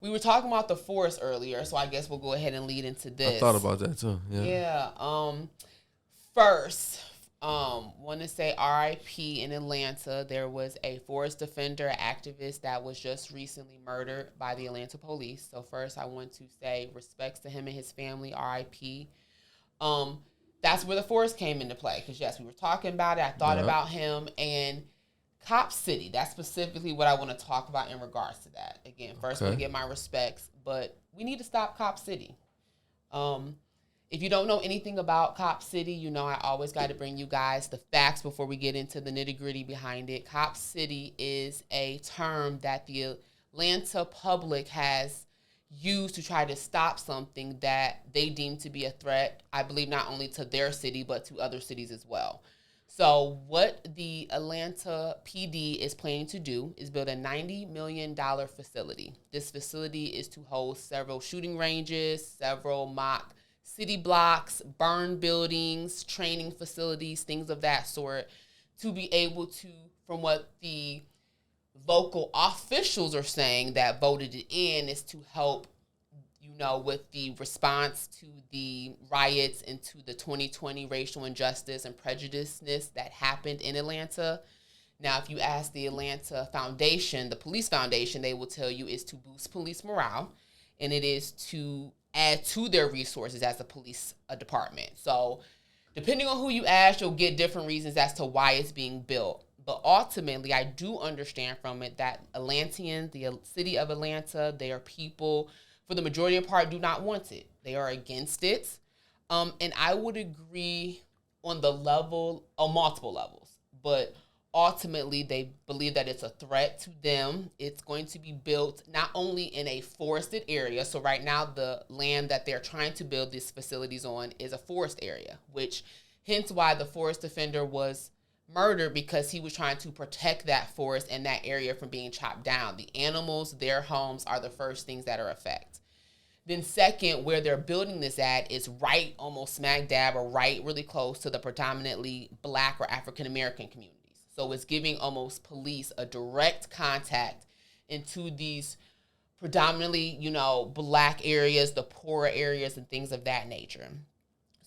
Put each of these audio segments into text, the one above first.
We were talking about the forest earlier, so I guess we'll go ahead and lead into I thought this. about that too. Yeah. Yeah. First, want to say RIP in Atlanta. There was a forest defender activist that was just recently murdered by the Atlanta police. So first, I want to say respects to him and his family. RIP. Um, that's where the forest came into play. Because yes, we were talking about it. I thought Yeah. about him and Cop City. That's specifically what I want to talk about in regards to that. Again, first, want to Okay. get my respects, but we need to stop Cop City. Um, if you don't know anything about Cop City, you know I always got to bring you guys the facts before we get into the nitty gritty behind it. Cop City is a term that the Atlanta public has used to try to stop something that they deem to be a threat, I believe not only to their city, but to other cities as well. So, what the Atlanta PD is planning to do is build a $90 million facility. This facility is to hold several shooting ranges, several mock city blocks, burn buildings, training facilities, things of that sort, to be able to, from what the local officials are saying that voted it in, is to help, with the response to the riots and to the 2020 racial injustice and prejudiceness that happened in Atlanta. Now, if you ask the Atlanta Foundation, the police foundation, they will tell you is to boost police morale, and it is to add to their resources as a police department. So, depending on who you ask, you'll get different reasons as to why it's being built. But ultimately, I do understand from it that Atlanteans, the city of Atlanta, they are people, for the majority of part, do not want it. They are against it. And I would agree on the level, on multiple levels. But ultimately, they believe that it's a threat to them. It's going to be built not only in a forested area. So right now, the land that they're trying to build these facilities on is a forest area, which hence why the forest defender was murdered, because he was trying to protect that forest and that area from being chopped down. The animals, their homes are the first things that are affected. Then second, where they're building this at is right almost smack dab or right really close to the predominantly black or African American communities. So it's giving almost police a direct contact into these predominantly, black areas, the poorer areas and things of that nature.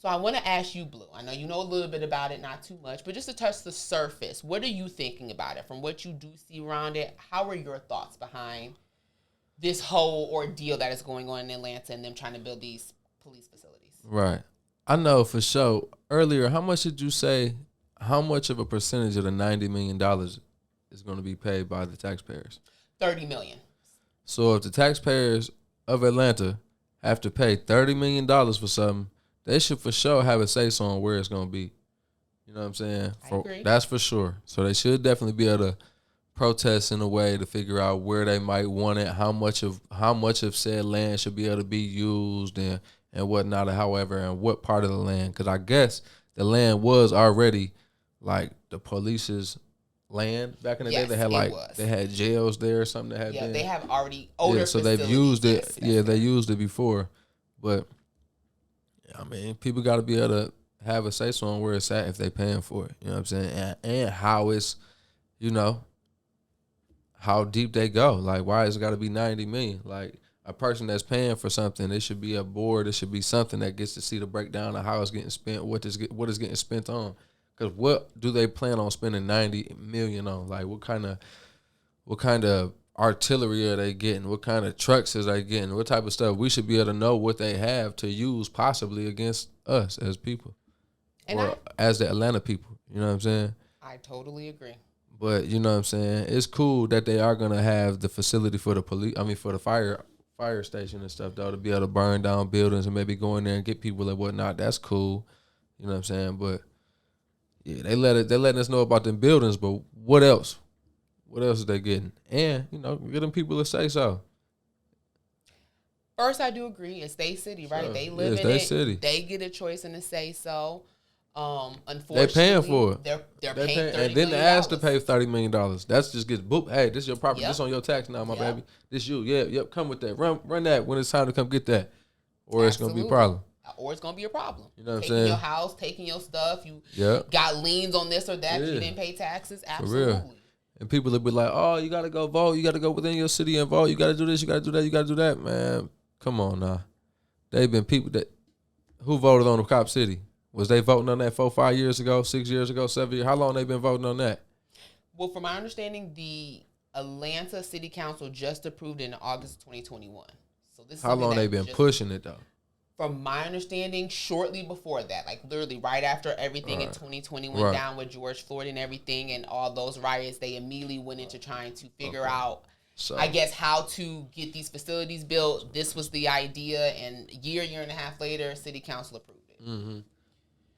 So I want to ask you, Blue. I know you know a little bit about it, not too much, but just to touch the surface, what are you thinking about it? From what you do see around it, how are your thoughts behind this whole ordeal that is going on in Atlanta and them trying to build these police facilities? Right. I know for sure. Earlier, how much did you say? How much of a percentage of the $90 million is going to be paid by the taxpayers? 30 million. So if the taxpayers of Atlanta have to pay $30 million for something, they should for sure have a say so on where it's going to be. You know what I'm saying? I agree. That's for sure. So they should definitely be able to protest in a way to figure out where they might want it, how much of said land should be able to be used and whatnot, or however, and what part of the land. Because I guess the land was already like the police's land back in the day. They had they had jails there or something that had been. They have already older. So they've used it. Yes, they used it before, but I mean, people got to be able to have a say so on where it's at if they paying for it. You know what I'm saying? And how it's, how deep they go. Like, why has it got to be 90 million? Like, a person that's paying for something, it should be a board. It should be something that gets to see the breakdown of how it's getting spent, what is getting spent on. Because what do they plan on spending 90 million on? Like, what kind of artillery are they getting? What kind of trucks is they getting? What type of stuff? We should be able to know what they have to use possibly against us as people, or as the Atlanta people. You know what I'm saying? I totally agree. But you know what I'm saying? It's cool that they are gonna have the facility for the police. I mean, for the fire station and stuff, though, to be able to burn down buildings and maybe go in there and get people and whatnot. That's cool. You know what I'm saying? But yeah, they're letting us know about them buildings. But what else? What else are they getting? And get them people to say so. First, I do agree. It's their city, right? Sure. They live in their it. City. They get a choice and a say so. Unfortunately, they're paying for it. They're paying $30 and then they asked to pay $30 million. That's just gets boop. Hey, this is your property. Yep. This on your tax now, my baby. This you. Yeah, yep. Come with that. Run that when it's time to come get that, or it's gonna be a problem. Or it's gonna be a problem. You know what I'm taking saying? Your house, taking your stuff. You Yep. got liens on this or that. You didn't pay taxes. Absolutely. For real. And people will be like, oh, you got to go vote. You got to go within your city and vote. You got to do this. You got to do that. You got to do that. Man, come on now. They've been people that, who voted on the Cop City? Was they voting on that 4, 5 years ago, 6 years ago, 7 years? How long they been voting on that? Well, from my understanding, the Atlanta City Council just approved it in August of 2021. So this is How long they been pushing it though? From my understanding, shortly before that, like literally right after everything in 2020 went down with George Floyd and everything and all those riots, they immediately went into trying to figure out, I guess, how to get these facilities built. This was the idea, and year and a half later, City Council approved it. Mm-hmm.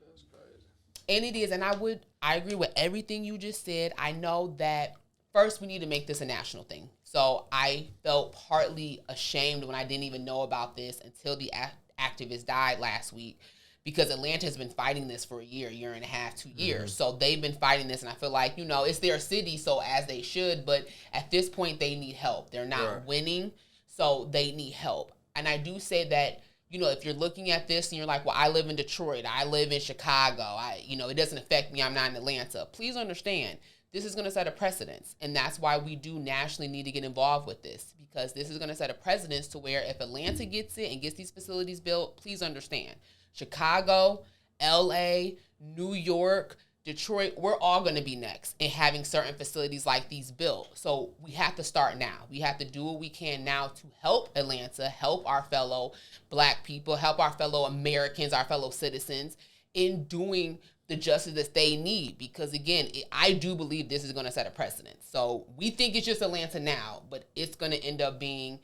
That's crazy. And it is, and I agree with everything you just said. I know that first we need to make this a national thing. So I felt partly ashamed when I didn't even know about this until the activist died last week, because Atlanta has been fighting this for a year and a half, 2 years. So they've been fighting this, and I feel like, it's their city, so as they should, but at this point they need help. They're not winning, so they need help. And I do say that, if you're looking at this and you're like, well, I live in Detroit, I live in Chicago, it doesn't affect me, I'm not in Atlanta. Please understand, this is going to set a precedence, and that's why we do nationally need to get involved with this, because this is going to set a precedence to where if Atlanta gets it and gets these facilities built, please understand, Chicago, LA, New York, Detroit, we're all going to be next in having certain facilities like these built. So we have to start now. We have to do what we can now to help Atlanta, help our fellow Black people, help our fellow Americans, our fellow citizens in doing the justice that they need, because again, I do believe this is going to set a precedent. So we think it's just Atlanta now, but it's going to end up being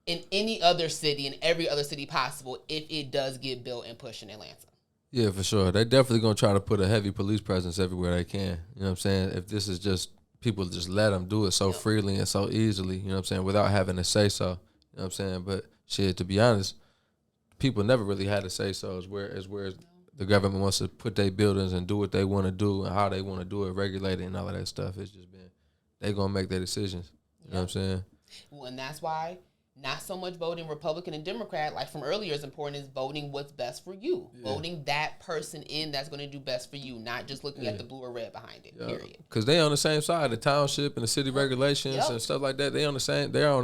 in any other city, in every other city possible, if it does get built and pushed in Atlanta. Yeah, for sure. They're definitely going to try to put a heavy police presence everywhere they can. You know what I'm saying? If this is just, people just let them do it so freely and so easily, you know what I'm saying, without having to say so. You know what I'm saying? But shit, to be honest, people never really had to say so, as where the government wants to put their buildings and do what they want to do and how they want to do it, regulate it and all of that stuff. It's just been, they going to make their decisions. You know what I'm saying? Well, and that's why not so much voting Republican and Democrat, like from earlier, is important, is voting what's best for you. Yeah. Voting that person in that's going to do best for you, not just looking at the blue or red behind it, period. Because they on the same side, the township and the city regulations and stuff like that, they're on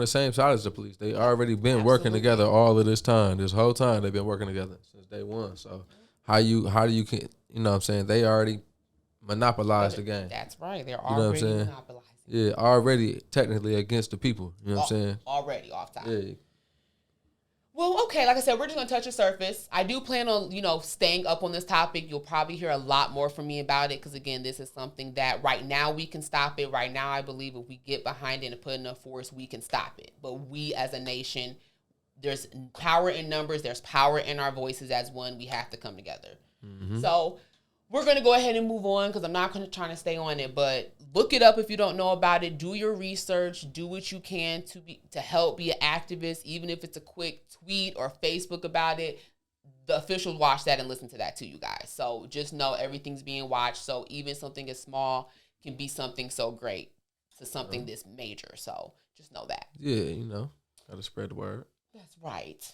the same side as the police. They already been working together all of this time. This whole time they've been working together since day one. So how do you you know what I'm saying, they already monopolized the game. That's right. They're already monopolizing. Yeah, already technically against the people. You know what I'm saying? Already off top. Yeah. Well, okay, like I said, we're just going to touch the surface. I do plan on, staying up on this topic. You'll probably hear a lot more from me about it because, again, this is something that right now we can stop it. Right now, I believe if we get behind it and put enough force, we can stop it. But we as a nation, there's power in numbers. There's power in our voices as one. We have to come together. Mm-hmm. So we're going to go ahead and move on because I'm not going to try to stay on it, but look it up if you don't know about it. Do your research. Do what you can to help be an activist, even if it's a quick tweet or Facebook about it. The officials watch that and listen to that too, you guys. So just know everything's being watched. So even something as small can be something so great to something this major. So just know that. Yeah, got to spread the word. That's right.